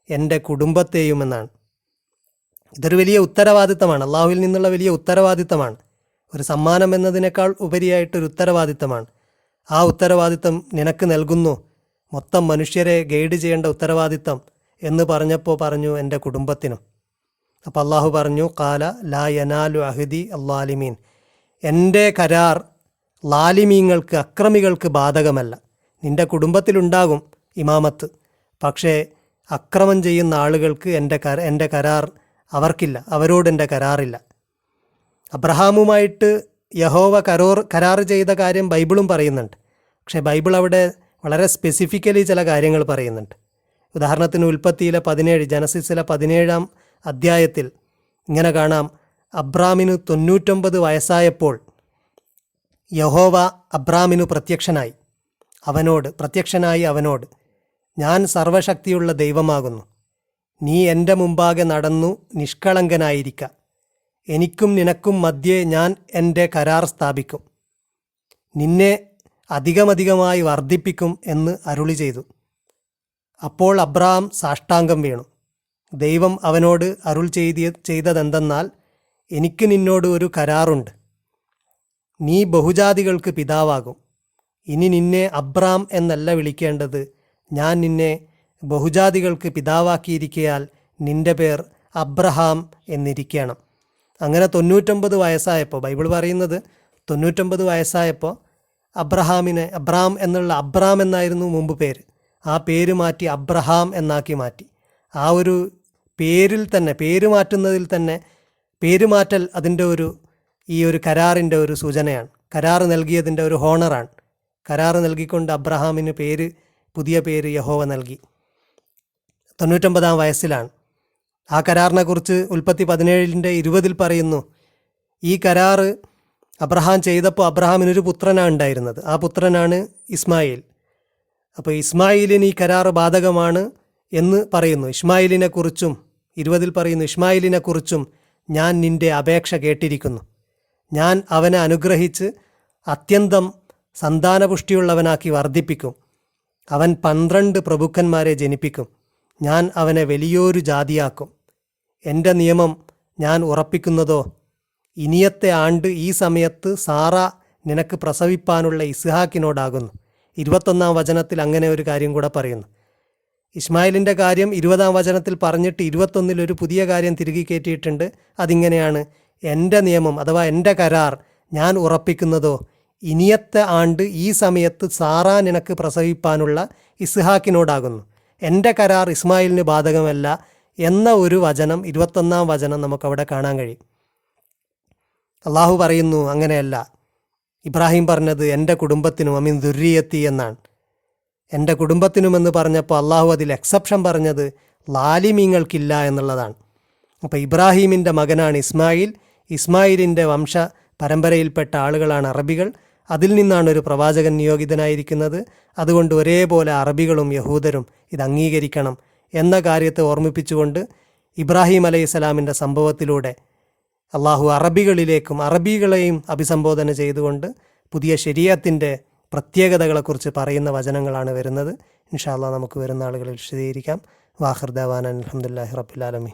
എൻ്റെ കുടുംബത്തെയും എന്നാണ്. ഇതൊരു വലിയ ഉത്തരവാദിത്തമാണ്, അള്ളാഹുവിൽ നിന്നുള്ള വലിയ ഉത്തരവാദിത്തമാണ്. ഒരു സമ്മാനം എന്നതിനേക്കാൾ ഉപരിയായിട്ടൊരു ഉത്തരവാദിത്തമാണ്. ആ ഉത്തരവാദിത്തം നിനക്ക് നൽകുന്നു, മൊത്തം മനുഷ്യരെ ഗൈഡ് ചെയ്യേണ്ട ഉത്തരവാദിത്തം എന്ന് പറഞ്ഞപ്പോൾ പറഞ്ഞു എൻ്റെ കുടുംബത്തിനും. അപ്പോൾ അള്ളാഹു പറഞ്ഞു, ഖാല ലാ യനാലു അഹ്ദി അല്ലാലിമീൻ, എൻ്റെ കരാർ ലാലിമീങ്ങൾക്ക്, അക്രമികൾക്ക് ബാധകമല്ല. നിൻ്റെ കുടുംബത്തിലുണ്ടാകും ഇമാമത്ത്, പക്ഷേ അക്രമം ചെയ്യുന്ന ആളുകൾക്ക് എൻ്റെ കരാർ അവർക്കില്ല, അവരോട് എൻ്റെ കരാറില്ല. അബ്രഹാമുമായിട്ട് യഹോവ കരാർ ചെയ്ത കാര്യം ബൈബിളും പറയുന്നുണ്ട്. പക്ഷേ ബൈബിൾ അവിടെ വളരെ സ്പെസിഫിക്കലി ചില കാര്യങ്ങൾ പറയുന്നുണ്ട്. ഉദാഹരണത്തിന് ഉൽപ്പത്തിയിലെ 17, ജനസിസിലെ 17-ാം അധ്യായത്തിൽ ഇങ്ങനെ കാണാം, അബ്രാമിന് 99 വയസ്സായപ്പോൾ യഹോവ അബ്രാമിനു പ്രത്യക്ഷനായി അവനോട് ഞാൻ സർവശക്തിയുള്ള ദൈവമാകുന്നു, നീ എൻ്റെ മുമ്പാകെ നടന്നു നിഷ്കളങ്കനായിരിക്ക, എനിക്കും നിനക്കും മധ്യേ ഞാൻ എൻ്റെ കരാർ സ്ഥാപിക്കും, നിന്നെ അധികമധികമായി വർദ്ധിപ്പിക്കും എന്ന് അരുളി ചെയ്തു. അപ്പോൾ അബ്രാം സാഷ്ടാംഗം വീണു. ദൈവം അവനോട് അരുൾ ചെയ്തതെന്തെന്നാൽ, എനിക്ക് നിന്നോട് ഒരു കരാറുണ്ട്, നീ ബഹുജാതികൾക്ക് പിതാവാകും. ഇനി നിന്നെ അബ്രാം എന്നല്ല വിളിക്കേണ്ടത്, ഞാൻ നിന്നെ ബഹുജാതികൾക്ക് പിതാവാക്കിയിരിക്കയാൽ നിന്റെ പേർ അബ്രഹാം എന്നിരിക്കണം. അങ്ങനെ 99 വയസ്സായപ്പോൾ, ബൈബിൾ പറയുന്നത് 99 വയസ്സായപ്പോൾ അബ്രാം എന്നുള്ള എന്നായിരുന്നു മുമ്പ് പേര്. ആ പേര് മാറ്റി അബ്രഹാം എന്നാക്കി മാറ്റി. ആ ഒരു പേരിൽ തന്നെ, പേര് മാറ്റുന്നതിൽ തന്നെ, പേരുമാറ്റൽ അതിൻ്റെ ഈ ഒരു കരാറിൻ്റെ ഒരു സൂചനയാണ്. കരാറ് നൽകിയതിൻ്റെ ഒരു ഹോണറാണ്. കരാറ് നൽകിക്കൊണ്ട് അബ്രഹാമിന് പുതിയ പേര് യഹോവ നൽകി. 99-ാം വയസ്സിലാണ്. ആ കരാറിനെക്കുറിച്ച് ഉൽപ്പത്തി 17:20 പറയുന്നു, ഈ കരാറ് അബ്രഹാം ചെയ്തപ്പോൾ അബ്രഹാമിനൊരു പുത്രനാണ് ഉണ്ടായിരുന്നത്. ആ പുത്രനാണ് ഇസ്മായിൽ. അപ്പോൾ ഇസ്മായിലിന് ഈ കരാറ് ബാധകമാണ് എന്ന് പറയുന്നു. ഇസ്മായിലിനെക്കുറിച്ചും 20 പറയുന്നു, ഇസ്മായിലിനെക്കുറിച്ചും ഞാൻ നിൻ്റെ അപേക്ഷ കേട്ടിരിക്കുന്നു. ഞാൻ അവനെ അനുഗ്രഹിച്ച് അത്യന്തം സന്താനപുഷ്ടിയുള്ളവനാക്കി വർദ്ധിപ്പിക്കും. അവൻ 12 പ്രഭുക്കന്മാരെ ജനിപ്പിക്കും. ഞാൻ അവനെ വലിയൊരു ജാതിയാക്കും. എൻ്റെ നിയമം ഞാൻ ഉറപ്പിക്കുന്നതോ ഇനിയത്തെ ആണ്ട് ഈ സമയത്ത് സാറ നിനക്ക് പ്രസവിപ്പാനുള്ള ഇസ്ഹാക്കിനോടാകുന്നു. 21-ാം വചനത്തിൽ അങ്ങനെ ഒരു കാര്യം കൂടെ പറയുന്നു. ഇസ്മായിലിൻ്റെ കാര്യം 20-ാം വചനത്തിൽ പറഞ്ഞിട്ട് 21-ൽ ഒരു പുതിയ കാര്യം തിരികെ കയറ്റിയിട്ടുണ്ട്. അതിങ്ങനെയാണ്, എൻ്റെ നിയമം അഥവാ എൻ്റെ കരാർ ഞാൻ ഉറപ്പിക്കുന്നതോ ഇനിയത്തെ ആണ്ട് ഈ സമയത്ത് സാറ നിനക്ക് പ്രസവിപ്പാനുള്ള ഇസ്ഹാക്കിനോടാകുന്നു. എൻ്റെ കരാർ ഇസ്മായിലിന് ബാധകമല്ല എന്ന ഒരു വചനം 21-ാം വചനം നമുക്കവിടെ കാണാൻ കഴിയും. അള്ളാഹു പറയുന്നു അങ്ങനെയല്ല. ഇബ്രാഹിം പറഞ്ഞത് എൻ്റെ കുടുംബത്തിനും അമിൻ ദുർരിയത്തി എന്നാണ്. എൻ്റെ കുടുംബത്തിനുമെന്ന് പറഞ്ഞപ്പോൾ അള്ളാഹു അതിൽ എക്സെപ്ഷൻ പറഞ്ഞത് ലാലിമീങ്ങൾക്കില്ല എന്നുള്ളതാണ്. അപ്പോൾ ഇബ്രാഹീമിൻ്റെ മകനാണ് ഇസ്മായിൽ. ഇസ്മായിലിൻ്റെ വംശ പരമ്പരയിൽപ്പെട്ട ആളുകളാണ് അറബികൾ. അതിൽ നിന്നാണ് ഒരു പ്രവാചകൻ നിയോഗിതനായിരിക്കുന്നത്. അതുകൊണ്ട് ഒരേപോലെ അറബികളും യഹൂദരും ഇത് അംഗീകരിക്കണം എന്ന കാര്യത്തെ ഓർമ്മിപ്പിച്ചുകൊണ്ട് ഇബ്രാഹിം അലൈഹിസ്സലാമിൻ്റെ സംഭവത്തിലൂടെ അള്ളാഹു അറബികളിലേക്കും അറബികളെയും അഭിസംബോധന ചെയ്തുകൊണ്ട് പുതിയ ശരീഅത്തിൻ്റെ പ്രത്യേകതകളെക്കുറിച്ച് പറയുന്ന വചനങ്ങളാണ് വരുന്നത്. ഇൻഷാ അല്ലാഹ് നമുക്ക് വരുന്ന ആളുകളിൽ വിശദീകരിക്കാം. വാഖിർ ദഅവാനാ അൽഹംദുലില്ലാഹി റബ്ബിൽ ആലമീൻ.